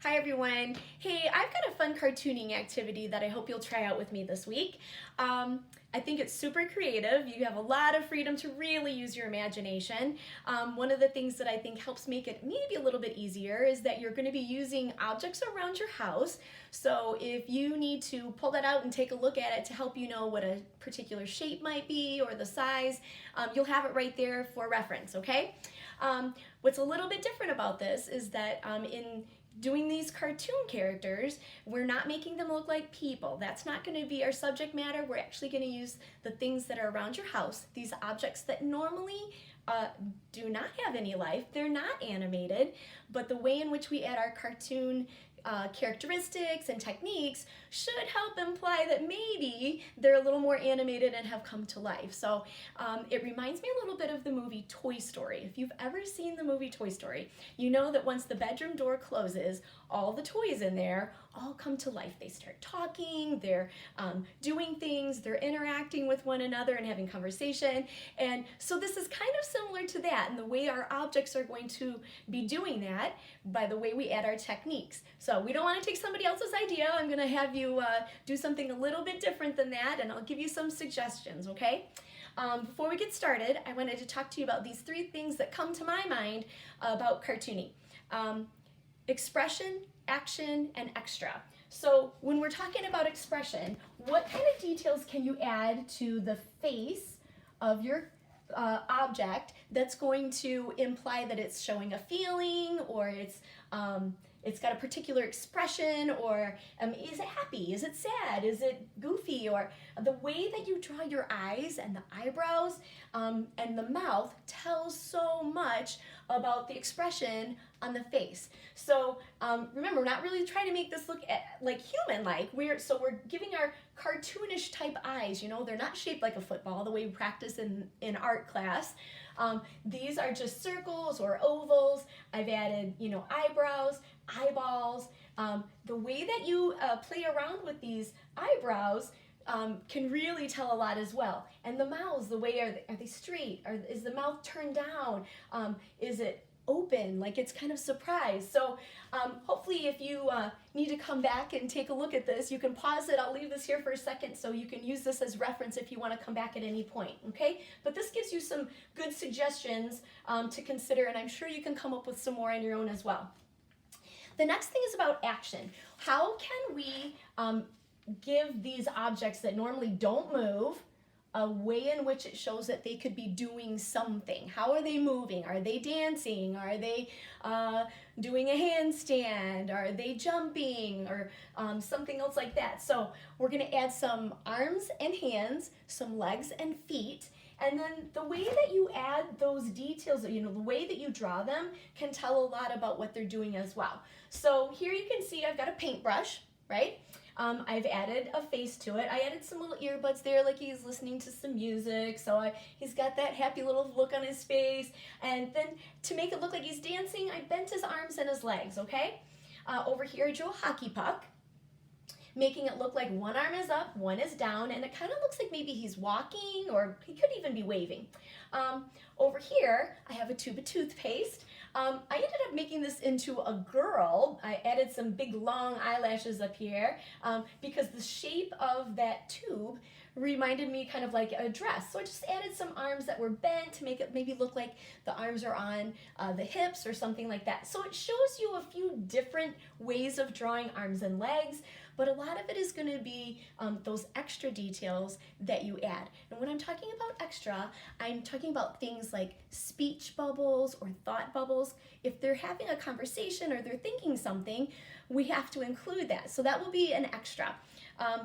Hi everyone. Hey, I've got a fun cartooning activity that I hope you'll try out with me this week. I think it's super creative. You have a lot of freedom to really use your imagination. One of the things that I think helps make it maybe a little bit easier is that you're going to be using objects around your house. So if you need to pull that out and take a look at it to help you know what a particular shape might be or the size, you'll have it right there for reference, okay? What's a little bit different about this is that in doing these cartoon characters, we're not making them look like people. That's not going to be our subject matter. We're actually going to use the things that are around your house, these objects that normally do not have any life. They're not animated, but the way in which we add our cartoon characteristics and techniques should help imply that maybe they're a little more animated and have come to life. So it reminds me a little bit of the movie Toy Story. If you've ever seen the movie Toy Story, you know that once the bedroom door closes, all the toys in there all come to life. They start talking, they're doing things, they're interacting with one another and having conversation. And so this is kind of similar to that, and the way our objects are going to be doing that by the way we add our techniques. So we don't want to take somebody else's idea. I'm going to have you do something a little bit different than that, and I'll give you some suggestions, okay? Before we get started, I wanted to talk to you about these three things that come to my mind about cartooning. Expression, action, and extra. So when we're talking about expression, what kind of details can you add to the face of your object that's going to imply that it's showing a feeling, or it's got a particular expression, or is it happy? Is it sad? Is it goofy? Or the way that you draw your eyes and the eyebrows and the mouth tells so much about the expression on the face. So remember, we're not really trying to make this look like human-like. We're giving our cartoonish type eyes. You know, they're not shaped like a football the way we practice in art class. These are just circles or ovals. I've added, eyebrows, eyeballs. The way that you play around with these eyebrows can really tell a lot as well. And the mouths, the way are they straight? Is the mouth turned down? Is it open, like it's kind of surprised? So hopefully if you need to come back and take a look at this, you can pause it. I'll leave this here for a second so you can use this as reference if you want to come back at any point, okay? But this gives you some good suggestions to consider, and I'm sure you can come up with some more on your own as well. The next thing is about action. How can we give these objects that normally don't move a way in which it shows that they could be doing something? How are they moving? Are they dancing? Are they doing a handstand? Are they jumping? Or something else like that. So we're going to add some arms and hands, some legs and feet. And then the way that you add those details, the way that you draw them can tell a lot about what they're doing as well. So here you can see I've got a paintbrush, right? I've added a face to it. I added some little earbuds there like he's listening to some music. So he's got that happy little look on his face. And then to make it look like he's dancing, I bent his arms and his legs, okay? Over here I drew a hockey puck, making it look like one arm is up, one is down, and it kind of looks like maybe he's walking, or he could even be waving. Over here, I have a tube of toothpaste. I ended up making this into a girl. I added some big long eyelashes up here because the shape of that tube reminded me kind of like a dress. So I just added some arms that were bent to make it maybe look like the arms are on the hips or something like that. So it shows you a few different ways of drawing arms and legs, but a lot of it is going to be those extra details that you add. And when I'm talking about extra, I'm talking about things like speech bubbles or thought bubbles. If they're having a conversation or they're thinking something, we have to include that. So that will be an extra.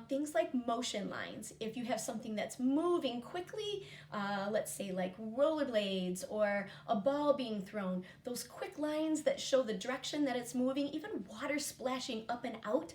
Things like motion lines. If you have something that's moving quickly, let's say like rollerblades or a ball being thrown, those quick lines that show the direction that it's moving, even water splashing up and out,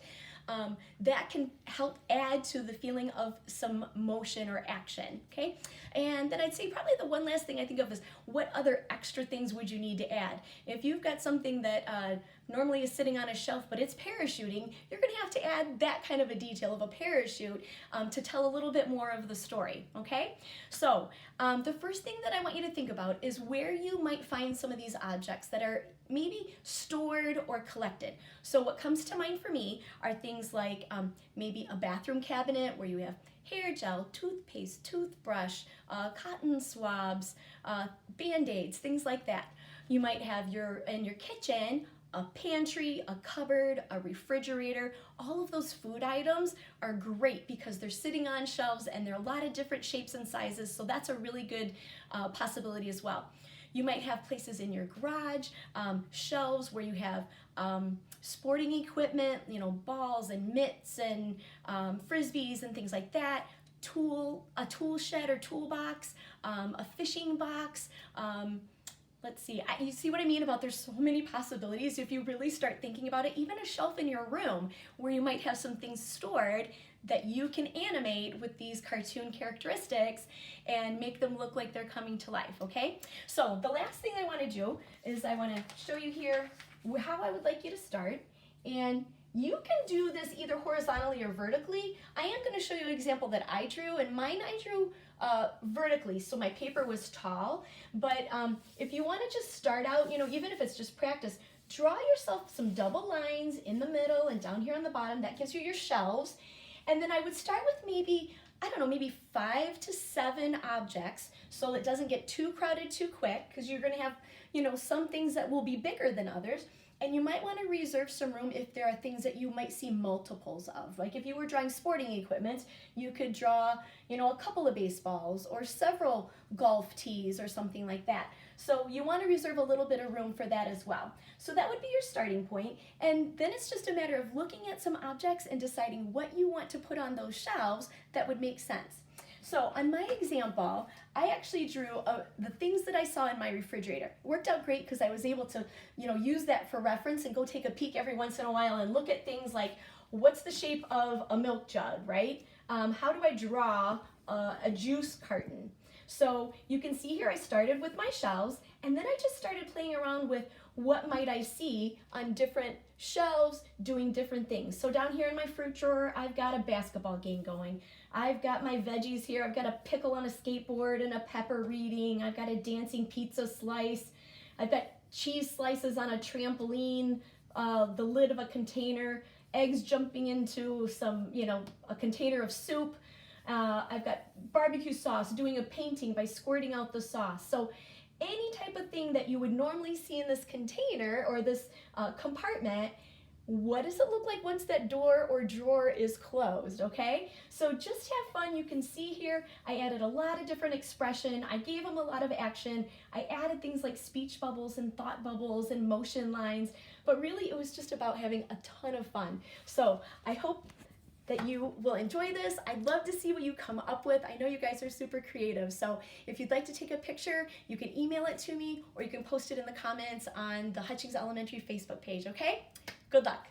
that can help add to the feeling of some motion or action, okay? And then I'd say probably the one last thing I think of is what other extra things would you need to add? If you've got something that normally is sitting on a shelf, but it's parachuting, you're going to have to add that kind of a detail of a parachute to tell a little bit more of the story, okay? So the first thing that I want you to think about is where you might find some of these objects that are maybe stored or collected. So what comes to mind for me are things like maybe a bathroom cabinet where you have hair gel, toothpaste, toothbrush, cotton swabs, Band-Aids, things like that. You might have in your kitchen a pantry, a cupboard, a refrigerator. All of those food items are great because they're sitting on shelves and they're a lot of different shapes and sizes, so that's a really good possibility as well. You might have places in your garage, shelves where you have sporting equipment, balls and mitts and frisbees and things like that. A tool shed or toolbox, a fishing box. Let's see, you see what I mean about there's so many possibilities if you really start thinking about it. Even a shelf in your room where you might have some things stored that you can animate with these cartoon characteristics and make them look like they're coming to life, okay? So the last thing I want to do is I want to show you here how I would like you to start. And you can do this either horizontally or vertically. I am going to show you an example that I drew, and mine I drew vertically, so my paper was tall. But if you want to just start out, even if it's just practice, draw yourself some double lines in the middle and down here on the bottom. That gives you your shelves. And then I would start with maybe 5 to 7 objects so it doesn't get too crowded too quick, because you're going to have, some things that will be bigger than others. And you might want to reserve some room if there are things that you might see multiples of. Like if you were drawing sporting equipment, you could draw, a couple of baseballs or several golf tees or something like that. So you want to reserve a little bit of room for that as well. So that would be your starting point. And then it's just a matter of looking at some objects and deciding what you want to put on those shelves that would make sense. So on my example, I actually drew the things that I saw in my refrigerator. It worked out great because I was able to, use that for reference and go take a peek every once in a while and look at things like, what's the shape of a milk jug, right? How do I draw a juice carton? So you can see here I started with my shelves, and then I just started playing around with what might I see on different shelves doing different things. So down here in my fruit drawer, I've got a basketball game going. I've got my veggies here. I've got a pickle on a skateboard and a pepper reading. I've got a dancing pizza slice. I've got cheese slices on a trampoline, the lid of a container, eggs jumping into some, a container of soup. I've got barbecue sauce, doing a painting by squirting out the sauce. So any type of thing that you would normally see in this container or this compartment, what does it look like once that door or drawer is closed, okay? So just have fun. You can see here, I added a lot of different expression. I gave them a lot of action. I added things like speech bubbles and thought bubbles and motion lines, but really it was just about having a ton of fun. So I hope that you will enjoy this. I'd love to see what you come up with. I know you guys are super creative, so if you'd like to take a picture, you can email it to me or you can post it in the comments on the Hutchings Elementary Facebook page, okay? Good luck.